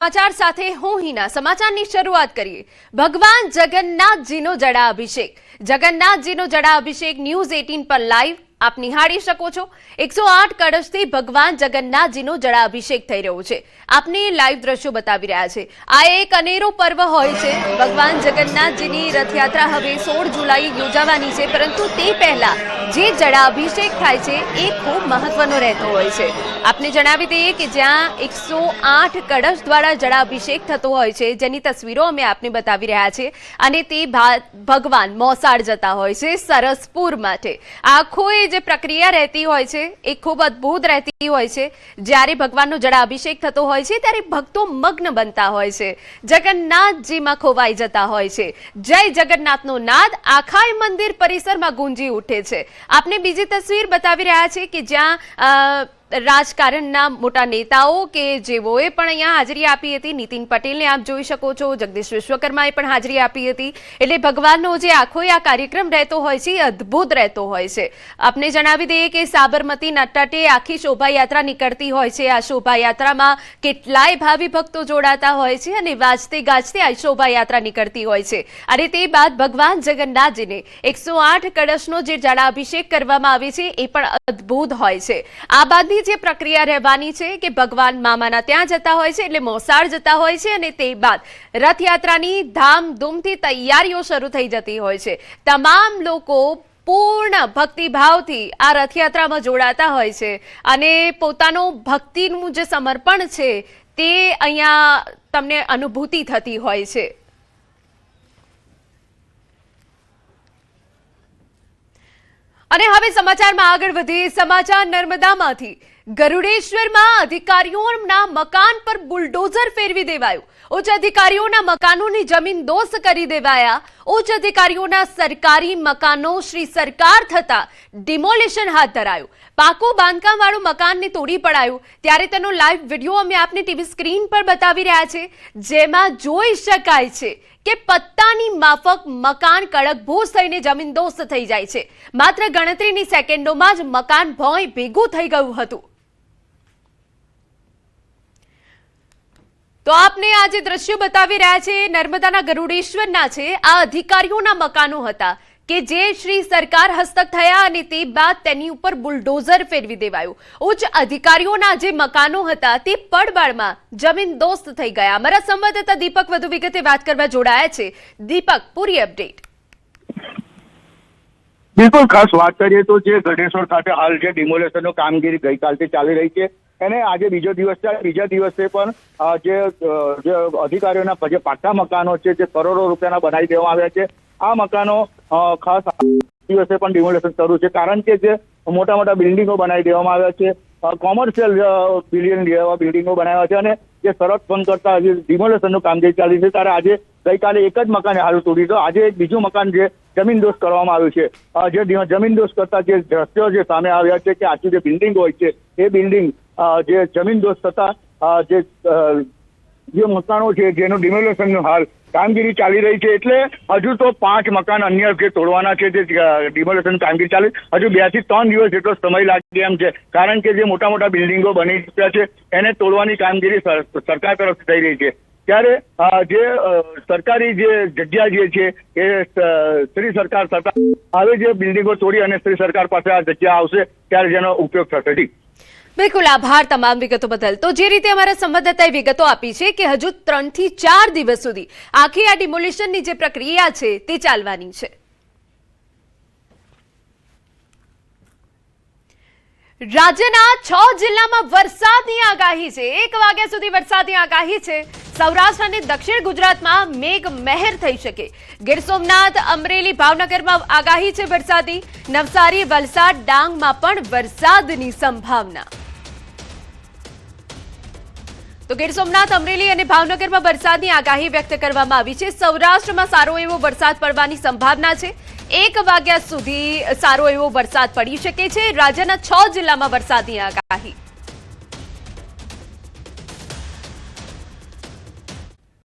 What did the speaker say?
समाचार साथे હું હિના સમાચારની શરૂઆત કરીએ। ભગવાન જગન્નાથજીનો જડાભિષેક ન્યૂઝ 18 પર લાઈવ આપ નિહાળી શકો છો। 108 કળશથી ભગવાન જગન્નાથજીનો જડાભિષેક થઈ રહ્યો છે। આપને લાઈવ દ્રશ્યો બતાવી રહ્યા છે। આ એક અનેરો પર્વ હોય છે। ભગવાન જગન્નાથજીની રથયાત્રા હવે 16 જુલાઈ યોજાવાની છે, પરંતુ તે પહેલા જે જડાભિષેક થાય છે એ ખૂબ મહત્વનો રહેતો હોય છે। આપને જણાવી દઈએ કે જ્યાં 108 કળશ દ્વારા જડાભિષેક થતો હોય છે, જેની તસવીરો અમે આપને બતાવી રહ્યા છે, અને તે ભગવાન મોસાળ જતા હોય છે સરસપુર માટે। આખો જે પ્રક્રિયા રહેતી હોય છે એ ખૂબ અદ્ભુત રહેતી હોય છે। જ્યારે ભગવાનનો જડાભિષેક થતો હોય છે ત્યારે ભક્તો મગ્ન બનતા હોય છે, જગન્નાથજીમાં ખોવાઈ જતા હોય છે। જય જગન્નાથનો નાદ આખા મંદિર પરિસરમાં ગુંજી ઉઠે છે। આપને બીજી તસવીર બતાવી રહ્યા છે કે જ્યાં રાજકારણના મોટા નેતાઓ કે જેઓએ પણ અહીંયા હાજરી આપી હતી। નીતિન પટેલને આપ જોઈ શકો છો, જગદીશ વિશ્વકર્માએ પણ હાજરી આપી હતી। એટલે ભગવાનનો જે આખો આ કાર્યક્રમ રહેતો હોય છે એ અદ્ભુત રહેતો હોય છે। આપને જણાવી દઈએ કે સાબરમતીના તટે આખી શોભાયાત્રા નીકળતી હોય છે। આ શોભાયાત્રામાં કેટલાય ભાવિ ભક્તો જોડાતા હોય છે અને વાજતે ગાજતે આ શોભાયાત્રા નીકળતી હોય છે। અને તે બાદ ભગવાન જગન્નાથજીને 108 કળશનો જે જડાભિષેક કરવામાં આવે છે એ પણ અદ્ભુત હોય છે। આ બાદ જે પ્રક્રિયા રહેવાની છે કે ભગવાન મામાના ત્યાં જતા હોય છે, એટલે મોસાળ જતા હોય છે, અને તે બાદ રથયાત્રાની ધામધૂમથી તૈયારીઓ શરૂ થઈ જતી હોય છે। તમામ લોકો પૂર્ણ ભક્તિભાવથી આ રથયાત્રામાં જોડાતા હોય છે અને પોતાનો ભક્તિનું જે સમર્પણ છે તે અહીંયા તમને અનુભૂતિ થતી હોય છે। અને હવે સમાચારમાં આગળ વધીએ। સમાચાર નર્મદામાંથી ગરુડેશ્વરમાં અધિકારીઓના મકાન પર બુલડોઝર ફેરવી દેવાયું। ઉચ્ચ અધિકારીઓના મકાનોની જમીન દોસ્ત કરી દેવાયા। ઉચ્ચ અધિકારીઓના સરકારી મકાનો શ્રી સરકાર થતા ડિમોલિશન હાથ ધરાયું। પાકું બાંધકામ વાળું મકાનને તોડી પડાયું। ત્યારે તેનો લાઈવ વિડીયો અમે આપને ટીવી સ્ક્રીન પર બતાવી રહ્યા છે, જેમાં જોઈ શકાય છે કે પત્તાની માફક મકાન કડકભૂસ થઈને જમીન દોસ્ત થઈ જાય છે। માત્ર ગણતરીની સેકન્ડોમાં જ મકાન ભોંય ભેગું થઈ ગયું હતું। તો આપને આ જે દ્રશ્યો બતાવી રહ્યા છે નર્મદાના ગરુડેશ્વરના છે। આ અધિકારીઓના મકાનો હતા કે જે શ્રી સરકાર હસ્તક થયા અને તે બાદ તેની ઉપર બુલડોઝર ફેરવી દેવાયું। ઉચ્ચ અધિકારીઓના જે મકાનો હતા તે પડબાળમાં જમીન દોસ્ત થઈ ગયા। અમારા સંવાદદાતા દીપક વધુ વિગતે વાત કરવા જોડાયા છે। દીપક, પૂરી અપડેટ। બિલકુલ, ખાસ વાત કરીએ તો જે ગઢેશ્વર ખાતે હાલ જે ડિમોલેશનનો કામગીરી ગઈકાલથી ચાલી રહી છે, અને આજે બીજો દિવસ છે। બીજા દિવસે પણ જે અધિકારીઓના જે પાકા મકાનો છે જે કરોડો રૂપિયાના બનાવી દેવામાં આવ્યા છે, આ મકાનો ખાસ દિવસે પણ ડિમોલેશન શરૂ છે, કારણ કે જે મોટા મોટા બિલ્ડિંગો બનાવી દેવામાં આવ્યા છે, કોમર્શિયલ બિલ્ડિંગો બનાવ્યા છે, અને જે શરત ભંગ કરતા હજી ડિમોલેશનનું કામગીરી ચાલી છે। ત્યારે આજે ગઈકાલે એક જ મકાને હાલ તોડી દો, આજે એક બીજું મકાન જે જમીનદોસ્ત કરવામાં આવ્યું છે। જે જમીનદોસ્ત કરતા જે દ્રશ્યો જે સામે આવ્યા છે કે આખી જે બિલ્ડિંગ હોય છે એ બિલ્ડિંગ જે જમીનદોસ્ત થતા જે મકાનો છે જેનું ડિમોલેશનનું હાલ કામગીરી ચાલી રહી છે। એટલે હજુ તો 5 મકાન અન્ય જે તોડવાના છે, જે ડિમોલેશન કામગીરી ચાલી, હજુ 2 થી 3 દિવસ જેટલો સમય લાગે એમ છે, કારણ કે જે મોટા મોટા બિલ્ડિંગો બની ચૂક્યા છે એને તોડવાની કામગીરી સરકાર તરફથી થઈ રહી છે। ત્યારે જે સરકારી જે જગ્યા જે છે એ શ્રી સરકાર થતા હવે જે બિલ્ડિંગો તોડી અને શ્રી સરકાર પાસે આ જગ્યા આવશે ત્યારે જેનો ઉપયોગ થશે। બિલકુલ, આભાર તમામ વિગતો બદલ। તો જે રીતે અમારા સંવાદદાતાએ વિગતો આપી છે કે હજુ 3 થી 4 દિવસ સુધી આખી આ ડિમોલિશનની જે પ્રક્રિયા છે તે ચાલવાની છે। રાજ્યના 6 જિલ્લામાં વરસાદની આગાહી છે। 1 વાગ્યા સુધી વરસાદની આગાહી છે। સૌરાષ્ટ્ર અને દક્ષિણ ગુજરાતમાં મેઘ મહેર થઈ શકે। ગીર સોમનાથ, અમરેલી, ભાવનગરમાં આગાહી છે વરસાદી। નવસારી, વલસાડ, ડાંગમાં પણ વરસાદની સંભાવના। તો ગીર સોમનાથ, અમરેલી અને ભાવનગરમાં વરસાદની આગાહી વ્યક્ત કરવામાં આવી છે। સૌરાષ્ટ્રમાં સારો એવો વરસાદ પડવાની સંભાવના છે। 1 વાગ્યા સુધી સારો એવો વરસાદ પડી શકે છે। રાજ્યના 6 જિલ્લામાં વરસાદની આગાહી।